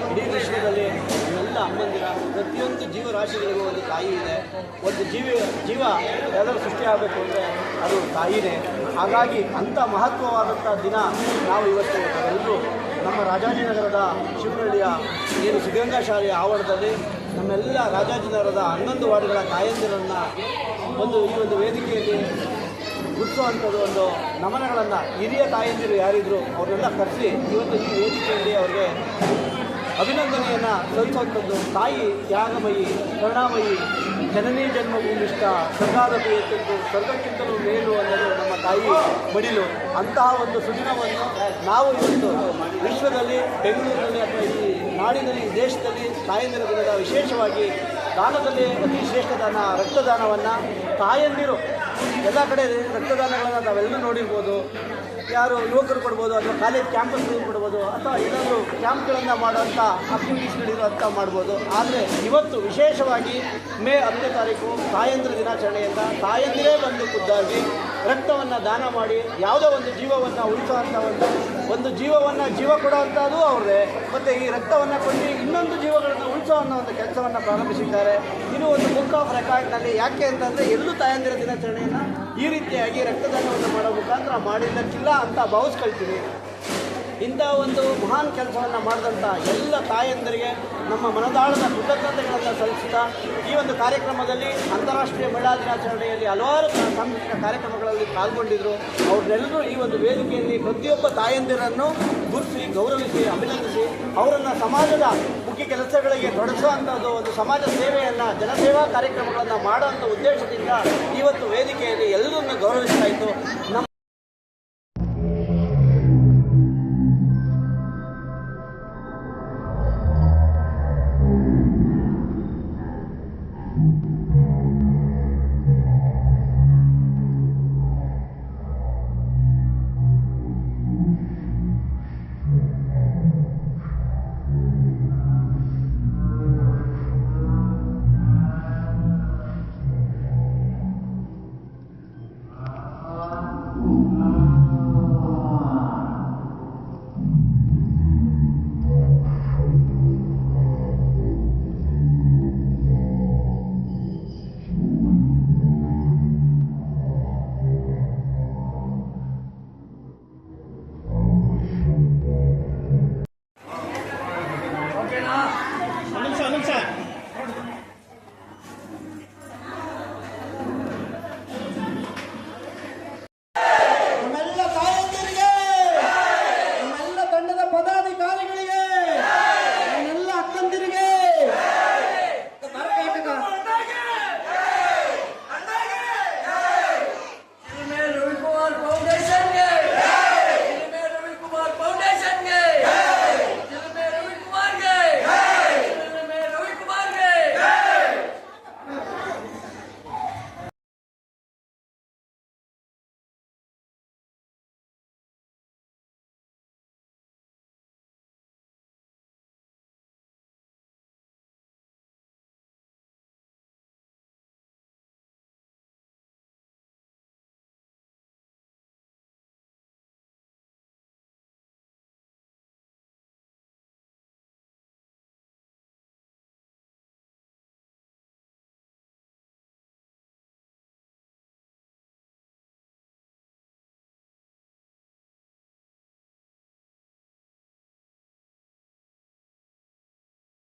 ಇಡೀ ವಿಶ್ವದಲ್ಲಿ ಎಲ್ಲ ಅಮ್ಮಂದಿರ ಪ್ರತಿಯೊಂದು ಜೀವರಾಶಿಗಳಿಗೂ ಒಂದು ತಾಯಿ ಇದೆ. ಒಂದು ಜೀವ ಯಾವ್ದಾದ್ರು ಸೃಷ್ಟಿಯಾಗಬೇಕು ಅಂದರೆ ಅದು ತಾಯಿನೇ. ಹಾಗಾಗಿ ಅಂಥ ಮಹತ್ವವಾದಂಥ ದಿನ ನಾವು ಇವತ್ತು ಎಲ್ಲರೂ ನಮ್ಮ ರಾಜಾಜಿನಗರದ ಶಿವನಹಳ್ಳಿಯ ಏನು ಸಿದ್ಧಗಂಗಾ ಶಾಲೆಯ ಆವರಣದಲ್ಲಿ ನಮ್ಮೆಲ್ಲ ರಾಜಾಜಿನಗರದ 11 ವಾರ್ಡ್ಗಳ ತಾಯಂದಿರನ್ನು ಈ ಒಂದು ವೇದಿಕೆಯಲ್ಲಿ ಗುರುತಿಸುವಂಥದ್ದು ಒಂದು ನಮನಗಳನ್ನು ಹಿರಿಯ ತಾಯಂದಿರು ಯಾರಿದ್ರು ಅವ್ರನ್ನೆಲ್ಲ ಕರೆಸಿ ಇವತ್ತು ಈ ವೇದಿಕೆಯಲ್ಲಿ ಅವರಿಗೆ ಅಭಿನಂದನೆಯನ್ನು ಸಲ್ಲಿಸುವಂಥದ್ದು. ತಾಯಿ ತ್ಯಾಗಮಯಿ, ಕರುಣಾಮಯಿ, ಜನನೀ ಜನ್ಮಭೂಮಿಷ್ಠ, ಸ್ವರ್ಗಾದಪಿ ಎತ್ತಿದ್ದು ಸ್ವರ್ಗಕ್ಕಿಂತಲೂ ಮೇಲು ಅನ್ನೋದು ನಮ್ಮ ತಾಯಿ ಮಡಿಲು. ಅಂತಹ ಒಂದು ಸುದಿನವನ್ನು ನಾವು ಇವತ್ತು ವಿಶ್ವದಲ್ಲಿ, ಬೆಂಗಳೂರಿನಲ್ಲಿ ಅಥವಾ ಈ ನಾಡಿನಲ್ಲಿ, ದೇಶದಲ್ಲಿ ತಾಯಂದಿರ ದಿನದ ವಿಶೇಷವಾಗಿ ದಾನದಲ್ಲಿ ಅತಿ ಶ್ರೇಷ್ಠ ದಾನ ರಕ್ತದಾನವನ್ನು ತಾಯಂದಿರು ಎಲ್ಲ ಕಡೆ ರಕ್ತದಾನಗಳನ್ನು ನಾವೆಲ್ಲರೂ ನೋಡಿರ್ಬೋದು. ಯಾರು ಯುವಕರು ಕೊಡ್ಬೋದು, ಅಥವಾ ಕಾಲೇಜ್ ಕ್ಯಾಂಪಸ್ಗಳು ಕೊಡ್ಬೋದು, ಅಥವಾ ಏನಾದರೂ ಕ್ಯಾಂಪ್ಗಳನ್ನು ಮಾಡುವಂಥ ಆಕ್ಟಿವಿಟೀಸ್ಗಳಿರೋ ಅಂತ ಮಾಡ್ಬೋದು. ಆದರೆ ಇವತ್ತು ವಿಶೇಷವಾಗಿ ಮೇ 10ನೇ ತಾರೀಕು ತಾಯಂದಿರ ದಿನಾಚರಣೆಯಿಂದ ತಾಯಂದಿರೇ ಬಂದು ಖುದ್ದಾಗಿ ರಕ್ತವನ್ನು ದಾನ ಮಾಡಿ ಯಾವುದೋ ಒಂದು ಜೀವವನ್ನು ಉಳಿಸುವಂಥ ಒಂದು ಜೀವ ಕೊಡುವಂಥದ್ದು ಅವ್ರದ್ದೇ. ಮತ್ತು ಈ ರಕ್ತವನ್ನು ಕೊಂಡು ಇನ್ನೊಂದು ಜೀವಗಳನ್ನು ಉಳಿಸೋ ಅನ್ನೋ ಒಂದು ಕೆಲಸವನ್ನು ಪ್ರಾರಂಭಿಸಿದ್ದಾರೆ. ಇದು ಒಂದು ಬುಕ್ ಆಫ್ ರೆಕಾರ್ಡ್ನಲ್ಲಿ. ಯಾಕೆ ಅಂತಂದರೆ ಎಲ್ಲೂ ತಾಯಂದಿರ ದಿನಾಚರಣೆಯನ್ನು ಈ ರೀತಿಯಾಗಿ ರಕ್ತದಾನವನ್ನು ಮಾಡೋ ಮುಖಾಂತರ ಮಾಡಿದ್ದಕ್ಕಿಲ್ಲ ಅಂತ ಭಾವಿಸ್ಕೊಳ್ತೀವಿ. ಇಂಥ ಒಂದು ಮಹಾನ್ ಕೆಲಸವನ್ನು ಮಾಡಿದಂಥ ಎಲ್ಲ ತಾಯಂದರಿಗೆ ನಮ್ಮ ಮನದಾಳದ ಕೃತಜ್ಞತೆಗಳನ್ನು ಸಲ್ಲಿಸುತ್ತಾ ಈ ಒಂದು ಕಾರ್ಯಕ್ರಮದಲ್ಲಿ ಅಂತಾರಾಷ್ಟ್ರೀಯ ಮಹಿಳಾ ದಿನಾಚರಣೆಯಲ್ಲಿ ಹಲವಾರು ಸಾಂಸ್ಕೃತಿಕ ಕಾರ್ಯಕ್ರಮಗಳಲ್ಲಿ ಪಾಲ್ಗೊಂಡಿದ್ದರು. ಅವರೆಲ್ಲರೂ ಈ ಒಂದು ವೇದಿಕೆಯಲ್ಲಿ ಪ್ರತಿಯೊಬ್ಬ ತಾಯಂದಿರನ್ನು ಗುರುತಿಸಿ, ಗೌರವಿಸಿ, ಅಭಿನಂದಿಸಿ ಅವರನ್ನು ಸಮಾಜದ ಮುಖ್ಯ ಕೆಲಸಗಳಿಗೆ ತೊಡಗಿಸುವಂಥದ್ದು, ಒಂದು ಸಮಾಜ ಸೇವೆಯನ್ನು, ಜನಸೇವಾ ಕಾರ್ಯಕ್ರಮಗಳನ್ನು ಮಾಡುವಂಥ ಉದ್ದೇಶದಿಂದ ಇವತ್ತು ವೇದಿಕೆಯಲ್ಲಿ ಎಲ್ಲರನ್ನು ಗೌರವಿಸಲಾಯಿತು. ನಮ್ಮ